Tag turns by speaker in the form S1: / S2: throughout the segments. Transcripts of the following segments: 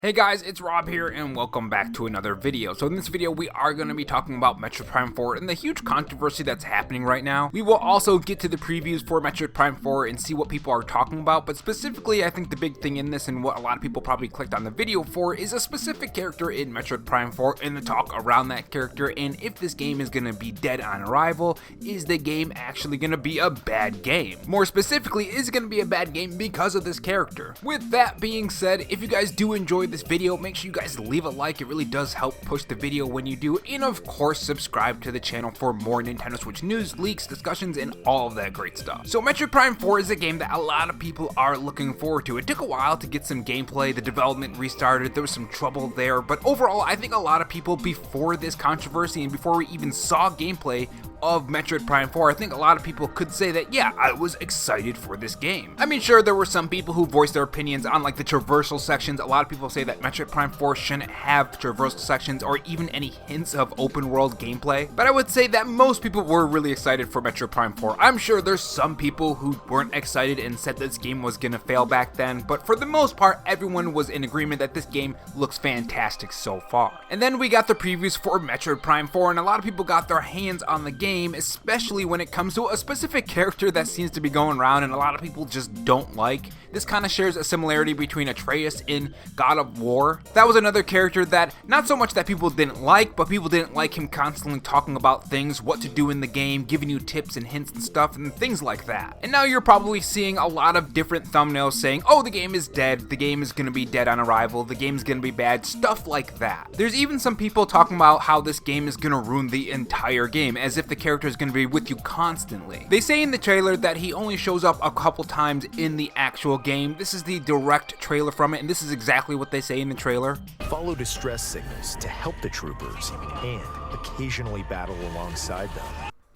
S1: Hey guys, it's Rob here and welcome back to another video. So in this video we are going to be talking about Metroid Prime 4 and the huge controversy that's happening right now. We will also get to the previews for Metroid Prime 4 and see what people are talking about, but specifically I think the big thing in this and what a lot of people probably clicked on the video for is a specific character in Metroid Prime 4 and the talk around that character, and if this game is going to be dead on arrival. Is the game actually going to be a bad game? More specifically, is it going to be a bad game because of this character? With that being said, if you guys do enjoy this video, make sure you guys leave a like. It really does help push the video when you do, and of course subscribe to the channel for more Nintendo Switch news, leaks, discussions, and all of that great stuff. So Metroid Prime 4 is a game that a lot of people are looking forward to. It took a while to get some gameplay, the development restarted, there was some trouble there, but overall I think a lot of people before this controversy and before we even saw gameplay of Metroid Prime 4, I think a lot of people could say that, yeah, I was excited for this game. I mean, sure, there were some people who voiced their opinions on like the traversal sections. A lot of people say that Metroid Prime 4 shouldn't have traversal sections or even any hints of open world gameplay, but I would say that most people were really excited for Metroid Prime 4. I'm sure there's some people who weren't excited and said this game was gonna fail back then, but for the most part, everyone was in agreement that this game looks fantastic so far. And then we got the previews for Metroid Prime 4, and a lot of people got their hands on the game, especially when it comes to a specific character that seems to be going around and a lot of people just don't like. This kind of shares a similarity between Atreus in God of War. That was another character that, not so much that people didn't like, but people didn't like him constantly talking about things, what to do in the game, giving you tips and hints and stuff and things like that. And now you're probably seeing a lot of different thumbnails saying, oh, the game is dead, the game is going to be dead on arrival, the game is going to be bad, stuff like that. There's even some people talking about how this game is going to ruin the entire game, as if the character is going to be with you constantly. They say in the trailer that he only shows up a couple times in the actual game. This is the direct trailer from it, and this is exactly what they say in the trailer.
S2: Follow distress signals to help the troopers and occasionally battle alongside them.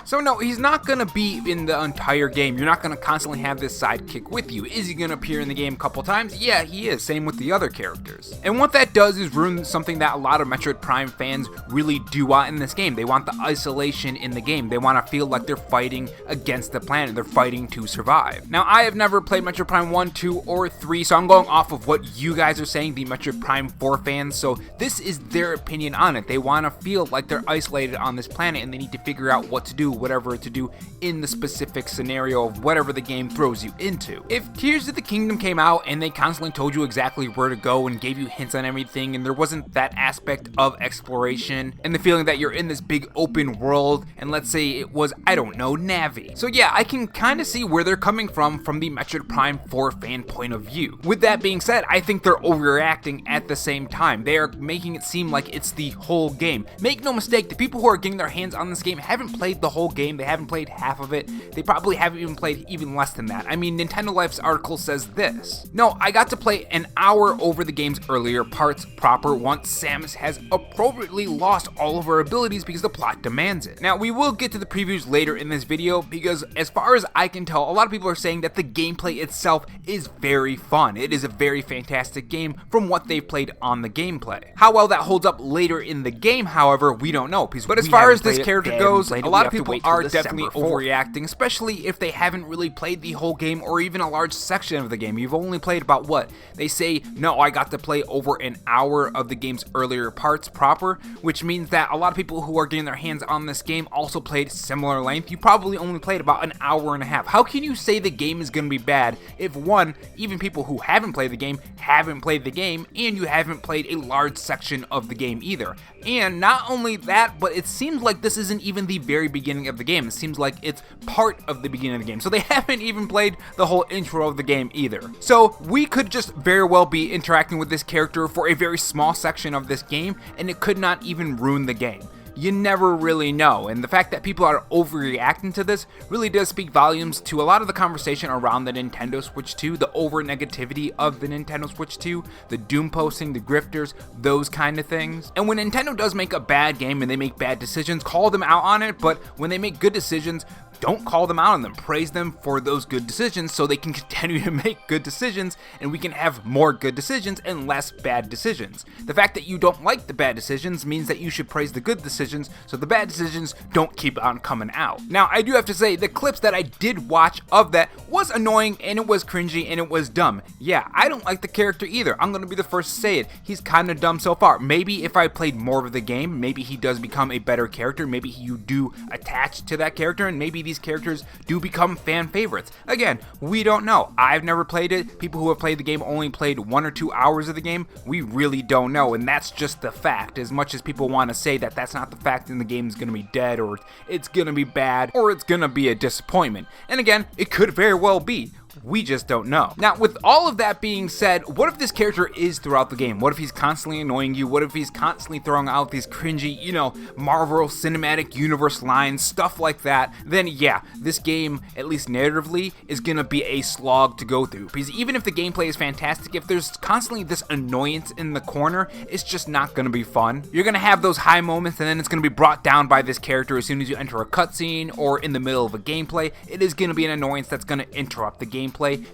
S1: So no, he's not going to be in the entire game. You're not going to constantly have this sidekick with you. Is he going to appear in the game a couple times? Yeah, he is. Same with the other characters. And what that does is ruin something that a lot of Metroid Prime fans really do want in this game. They want the isolation in the game. They want to feel like they're fighting against the planet. They're fighting to survive. Now, I have never played Metroid Prime 1, 2, or 3, so I'm going off of what you guys are saying, the Metroid Prime 4 fans. So this is their opinion on it. They want to feel like they're isolated on this planet and they need to figure out what to do, whatever to do in the specific scenario of whatever the game throws you into. If Tears of the Kingdom came out and they constantly told you exactly where to go and gave you hints on everything, and there wasn't that aspect of exploration and the feeling that you're in this big open world, and let's say it was, I don't know, Navi. So yeah, I can kind of see where they're coming from the Metroid Prime 4 fan point of view. With that being said, I think they're overreacting at the same time. They are making it seem like it's the whole game. Make no mistake, the people who are getting their hands on this game haven't played the whole game. They haven't played half of it. They probably haven't even played even less than that. I mean, Nintendo Life's article says this. No, I got to play an hour over the game's earlier parts proper once Samus has appropriately lost all of her abilities because the plot demands it. Now, we will get to the previews later in this video because as far as I can tell, a lot of people are saying that the gameplay itself is very fun. It is a very fantastic game from what they've played on the gameplay. How well that holds up later in the game, however, we don't know. But as far as this character goes, a lot of people are definitely overreacting, especially if they haven't really played the whole game or even a large section of the game. You've only played about what? They say, no, I got to play over an hour of the game's earlier parts proper, which means that a lot of people who are getting their hands on this game also played similar length. You probably only played about an hour and a half. How can you say the game is going to be bad if, one, even people who haven't played the game haven't played the game, and you haven't played a large section of the game either? And not only that, but it seems like this isn't even the very beginning of the game. It seems like it's part of the beginning of the game. So they haven't even played the whole intro of the game either. So we could just very well be interacting with this character for a very small section of this game, and it could not even ruin the game. You never really know, and the fact that people are overreacting to this really does speak volumes to a lot of the conversation around the Nintendo Switch 2, the over-negativity of the Nintendo Switch 2, the doom posting, the grifters, those kind of things. And when Nintendo does make a bad game and they make bad decisions, call them out on it, but when they make good decisions, don't call them out on them. Praise them for those good decisions so they can continue to make good decisions and we can have more good decisions and less bad decisions. The fact that you don't like the bad decisions means that you should praise the good decisions so the bad decisions don't keep on coming out. Now, I do have to say, the clips that I did watch of that was annoying and it was cringy and it was dumb. Yeah, I don't like the character either. I'm going to be the first to say it. He's kind of dumb so far. Maybe if I played more of the game, maybe he does become a better character. Maybe you do attach to that character and maybe these characters do become fan favorites. Again, we don't know. I've never played it. People who have played the game only played 1 or 2 hours of the game. We really don't know, and that's just the fact. As much as people want to say that that's not the fact and the game is going to be dead or it's going to be bad or it's going to be a disappointment. And again, it could very well be. We just don't know. Now, with all of that being said, what if this character is throughout the game? What if he's constantly annoying you? What if he's constantly throwing out these cringy, Marvel Cinematic Universe lines, stuff like that? Then yeah, this game, at least narratively, is gonna be a slog to go through. Because even if the gameplay is fantastic, if there's constantly this annoyance in the corner, it's just not gonna be fun. You're gonna have those high moments and then it's gonna be brought down by this character as soon as you enter a cutscene or in the middle of a gameplay. It is gonna be an annoyance that's gonna interrupt the gameplay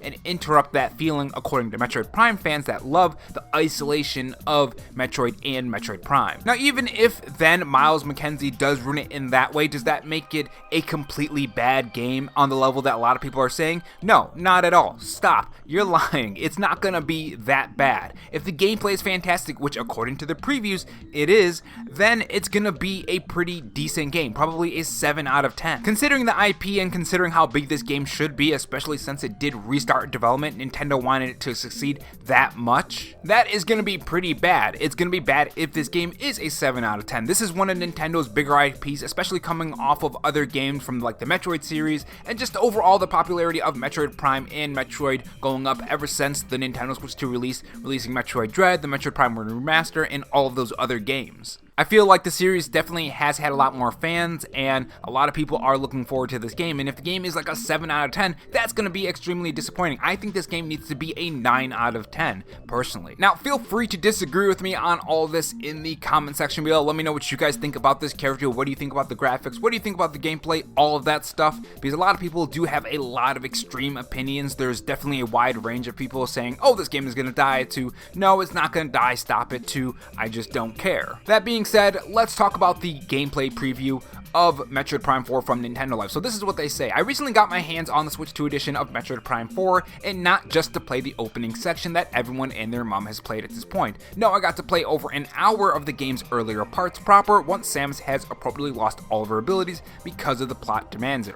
S1: and interrupt that feeling, according to Metroid Prime fans that love the isolation of Metroid and Metroid Prime. Now, even if then Myles McKenzie does ruin it in that way, does that make it a completely bad game on the level that a lot of people are saying? No, not at all. Stop. You're lying. It's not gonna be that bad. If the gameplay is fantastic, which according to the previews it is, then it's gonna be a pretty decent game, probably a 7 out of 10. Considering the IP and considering how big this game should be, especially since it did restart development, Nintendo wanted it to succeed that much, that is going to be pretty bad. It's going to be bad if this game is a 7 out of 10. This is one of Nintendo's bigger IPs, especially coming off of other games from like the Metroid series and just overall the popularity of Metroid Prime and Metroid going up ever since the Nintendo switched to releasing Metroid Dread, the Metroid Prime Remaster, and all of those other games. I feel like the series definitely has had a lot more fans and a lot of people are looking forward to this game, and if the game is like a 7 out of 10, that's going to be extremely disappointing. I think this game needs to be a 9 out of 10, personally. Now, feel free to disagree with me on all of this in the comment section below. Let me know what you guys think about this character. What do you think about the graphics? What do you think about the gameplay? All of that stuff, because a lot of people do have a lot of extreme opinions. There's definitely a wide range of people saying, oh, this game is going to die, to no, it's not going to die, stop it, to I just don't care. That being said, let's talk about the gameplay preview of Metroid Prime 4 from Nintendo Life. So this is what they say. I recently got my hands on the Switch 2 edition of Metroid Prime 4, and not just to play the opening section that everyone and their mom has played at this point. No, I got to play over an hour of the game's earlier parts proper once Samus has appropriately lost all of her abilities because the plot demands it,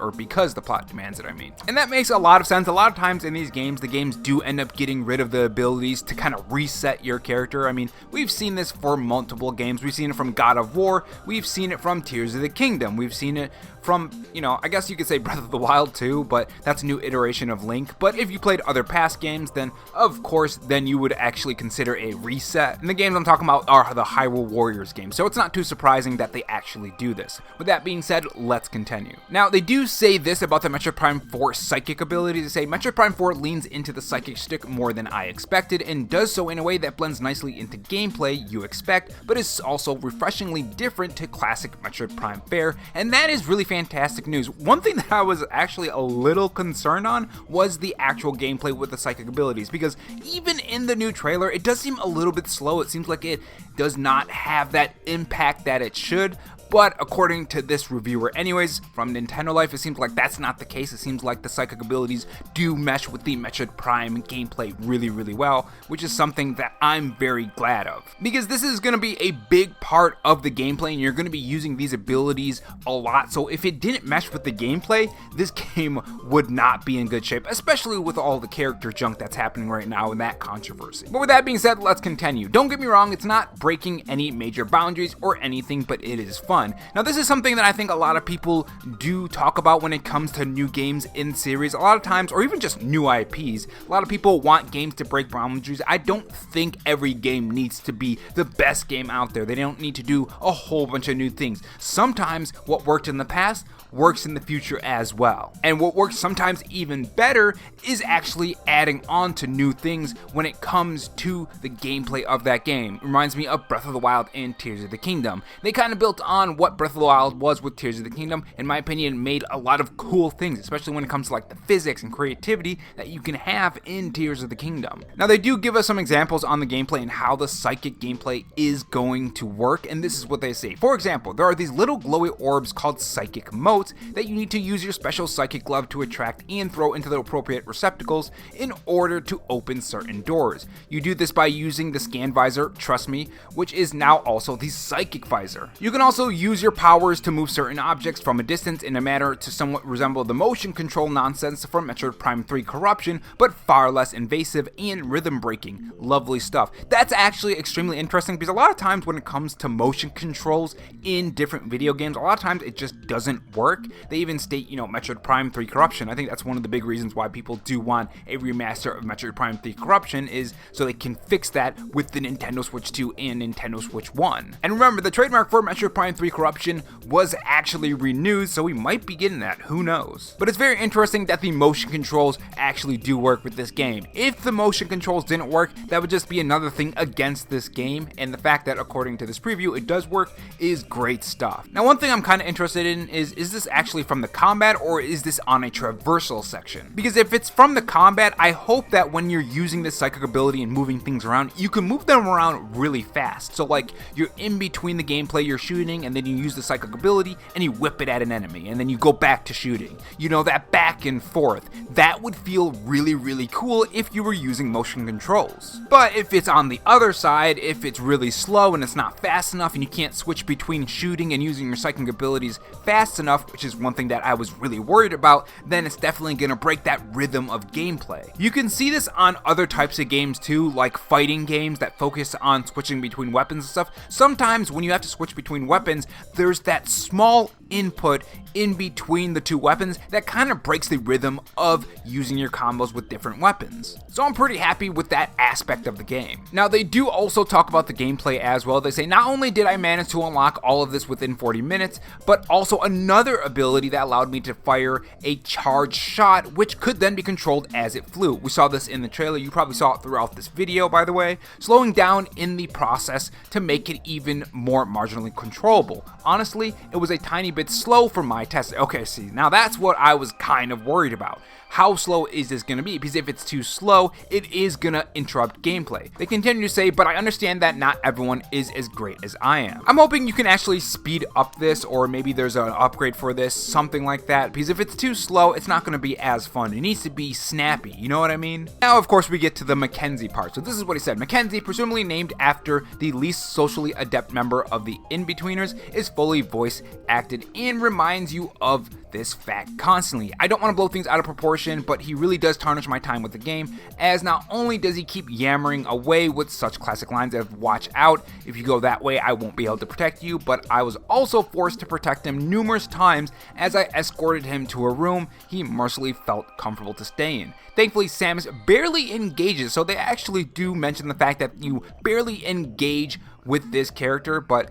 S1: I mean. And that makes a lot of sense. A lot of times in these games, the games do end up getting rid of the abilities to kind of reset your character. I mean, we've seen this for multiple games. We've seen it from God of War. We've seen it from Tears of the Kingdom. We've seen it from, I guess you could say Breath of the Wild too, but that's a new iteration of Link. But if you played other past games, then of course, then you would actually consider a reset. And the games I'm talking about are the Hyrule Warriors games, so it's not too surprising that they actually do this. With that being said, let's continue. Now, they do say this about the Metroid Prime 4 psychic ability. They say Metroid Prime 4 leans into the psychic stick more than I expected, and does so in a way that blends nicely into gameplay you expect, but is also refreshingly different to classic Metroid Prime fare, and that is really fantastic news. One thing that I was actually a little concerned on was the actual gameplay with the psychic abilities, because even in the new trailer, it does seem a little bit slow. It seems like it does not have that impact that it should. But according to this reviewer anyways, from Nintendo Life, it seems like that's not the case. It seems like the psychic abilities do mesh with the Metroid Prime gameplay really, really well, which is something that I'm very glad of. Because this is going to be a big part of the gameplay, and you're going to be using these abilities a lot. So if it didn't mesh with the gameplay, this game would not be in good shape, especially with all the character junk that's happening right now in that controversy. But with that being said, let's continue. Don't get me wrong, it's not breaking any major boundaries or anything, but it is fun. Now, this is something that I think a lot of people do talk about when it comes to new games in series. A lot of times, or even just new IPs, a lot of people want games to break boundaries. I don't think every game needs to be the best game out there. They don't need to do a whole bunch of new things. Sometimes what worked in the past works in the future as well. And what works sometimes even better is actually adding on to new things when it comes to the gameplay of that game. It reminds me of Breath of the Wild and Tears of the Kingdom. They kind of built on what Breath of the Wild was with Tears of the Kingdom, in my opinion, made a lot of cool things, especially when it comes to like the physics and creativity that you can have in Tears of the Kingdom. Now they do give us some examples on the gameplay and how the psychic gameplay is going to work, and this is what they say. For example, there are these little glowy orbs called psychic motes that you need to use your special psychic glove to attract and throw into the appropriate receptacles in order to open certain doors. You do this by using the scan visor, trust me, which is now also the psychic visor. You can also use your powers to move certain objects from a distance in a manner to somewhat resemble the motion control nonsense from Metroid Prime 3 Corruption, but far less invasive and rhythm breaking. Lovely stuff. That's actually extremely interesting because a lot of times when it comes to motion controls in different video games, a lot of times it just doesn't work. They even state, Metroid Prime 3 Corruption. I think that's one of the big reasons why people do want a remaster of Metroid Prime 3 Corruption, is so they can fix that with the Nintendo Switch 2 and Nintendo Switch 1. And remember, the trademark for Metroid Prime 3 Corruption was actually renewed, so we might be getting that, who knows. But it's very interesting that the motion controls actually do work with this game. If the motion controls didn't work, that would just be another thing against this game, and the fact that according to this preview it does work is great stuff. Now one thing I'm kind of interested in is this actually from the combat or is this on a traversal section? Because if it's from the combat, I hope that when you're using this psychic ability and moving things around, you can move them around really fast. So like you're in between the gameplay, you're shooting, and then you use the psychic ability and you whip it at an enemy, and then you go back to shooting. That back and forth. That would feel really, really cool if you were using motion controls. But if it's on the other side, if it's really slow and it's not fast enough and you can't switch between shooting and using your psychic abilities fast enough, which is one thing that I was really worried about, then it's definitely going to break that rhythm of gameplay. You can see this on other types of games too, like fighting games that focus on switching between weapons and stuff. Sometimes when you have to switch between weapons, there's that small input in between the two weapons that kind of breaks the rhythm of using your combos with different weapons. So I'm pretty happy with that aspect of the game. Now they do also talk about the gameplay as well. They say not only did I manage to unlock all of this within 40 minutes, but also another ability that allowed me to fire a charged shot, which could then be controlled as it flew. We saw this in the trailer, you probably saw it throughout this video by the way, slowing down in the process to make it even more marginally controllable. Honestly, it was a tiny bit slow for my test. Okay, see, now that's what I was kind of worried about. How slow is this going to be? Because if it's too slow, it is going to interrupt gameplay. They continue to say, but I understand that not everyone is as great as I am. I'm hoping you can actually speed up this, or maybe there's an upgrade for this, something like that, because if it's too slow, it's not going to be as fun. It needs to be snappy, you know what I mean? Now, of course, we get to the McKenzie part. So this is what he said. McKenzie, presumably named after the least socially adept member of the In-Betweeners, is fully voice acted and reminds you of this fact constantly. I don't want to blow things out of proportion, but he really does tarnish my time with the game, as not only does he keep yammering away with such classic lines of "watch out, if you go that way I won't be able to protect you," but I was also forced to protect him numerous times as I escorted him to a room he mercifully felt comfortable to stay in. Thankfully, Samus barely engages, so they actually do mention the fact that you barely engage with this character, but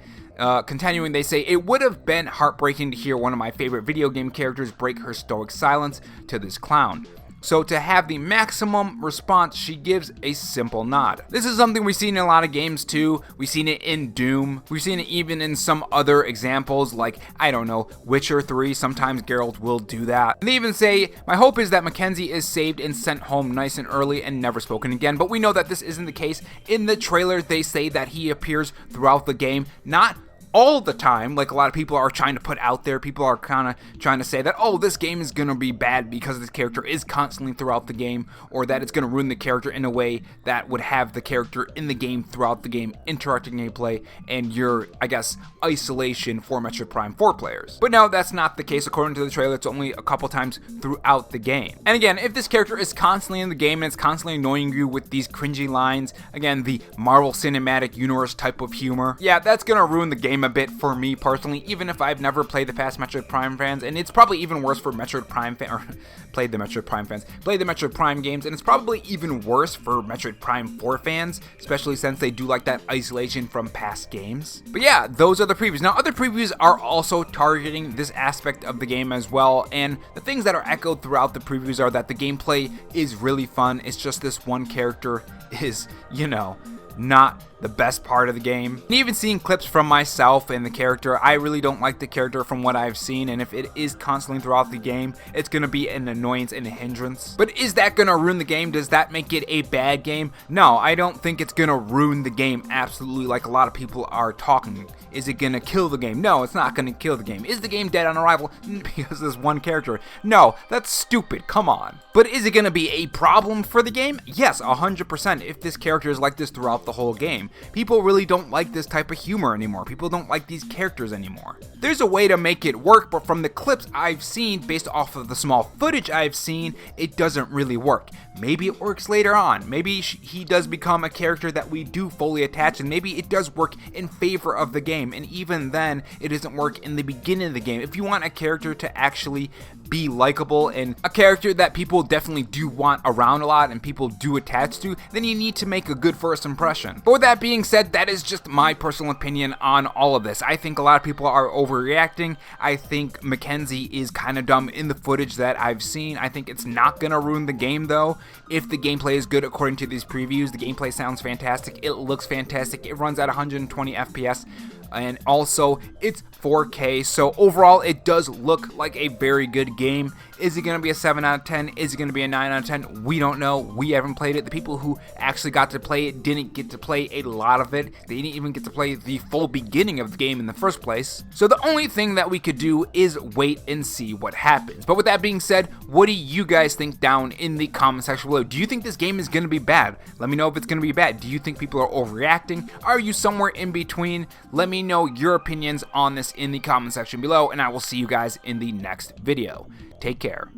S1: continuing, they say, it would have been heartbreaking to hear one of my favorite video game characters break her stoic silence to this clown. So to have the maximum response, she gives a simple nod. This is something we've seen in a lot of games too. We've seen it in Doom. We've seen it even in some other examples like, I don't know, Witcher 3. Sometimes Geralt will do that. And they even say, my hope is that McKenzie is saved and sent home nice and early and never spoken again. But we know that this isn't the case. In the trailer, they say that he appears throughout the game, not all the time, like a lot of people are trying to put out there. People are kind of trying to say that, oh, this game is going to be bad because this character is constantly throughout the game, or that it's going to ruin the character in a way that would have the character in the game throughout the game, interrupting gameplay, and your, I guess, isolation for Metroid Prime 4 players. But no, that's not the case. According to the trailer, it's only a couple times throughout the game. And again, if this character is constantly in the game and it's constantly annoying you with these cringy lines, again, the Marvel Cinematic Universe type of humor, yeah, that's going to ruin the game game a bit for me personally, even if I've never played the past Metroid Prime fans, and it's probably even worse for Metroid Prime played the Metroid Prime games, and it's probably even worse for Metroid Prime 4 fans, especially since they do like that isolation from past games. But yeah, those are the previews. Now, other previews are also targeting this aspect of the game as well, and the things that are echoed throughout the previews are that the gameplay is really fun. It's just this one character is, you know, not the best part of the game. And even seeing clips from myself and the character, I really don't like the character from what I've seen, and if it is constantly throughout the game, it's going to be an annoyance and a hindrance. But is that going to ruin the game? Does that make it a bad game? No, I don't think it's going to ruin the game absolutely like a lot of people are talking. Is it going to kill the game? No, it's not going to kill the game. Is the game dead on arrival because of this one character? No, that's stupid. Come on. But is it going to be a problem for the game? Yes, 100%. If this character is like this throughout the whole game. People really don't like this type of humor anymore. People don't like these characters anymore. There's a way to make it work, but from the clips I've seen, based off of the small footage I've seen, it doesn't really work. Maybe it works later on. Maybe he does become a character that we do fully attach, and maybe it does work in favor of the game, and even then, it doesn't work in the beginning of the game. If you want a character to actually be likable and a character that people definitely do want around a lot and people do attach to, then you need to make a good first impression. But with that being said, that is just my personal opinion on all of this. I think a lot of people are overreacting. I think McKenzie is kind of dumb in the footage that I've seen. I think it's not going to ruin the game though. If the gameplay is good according to these previews, the gameplay sounds fantastic. It looks fantastic. It runs at 120 FPS. And also, it's 4K, so overall, it does look like a very good game. Is it going to be a 7 out of 10? Is it going to be a 9 out of 10? We don't know. We haven't played it. The people who actually got to play it didn't get to play a lot of it. They didn't even get to play the full beginning of the game in the first place. So the only thing that we could do is wait and see what happens. But with that being said, what do you guys think down in the comment section below? Do you think this game is going to be bad? Let me know if it's going to be bad. Do you think people are overreacting? Are you somewhere in between? Let me know your opinions on this in the comment section below, and I will see you guys in the next video. Take care.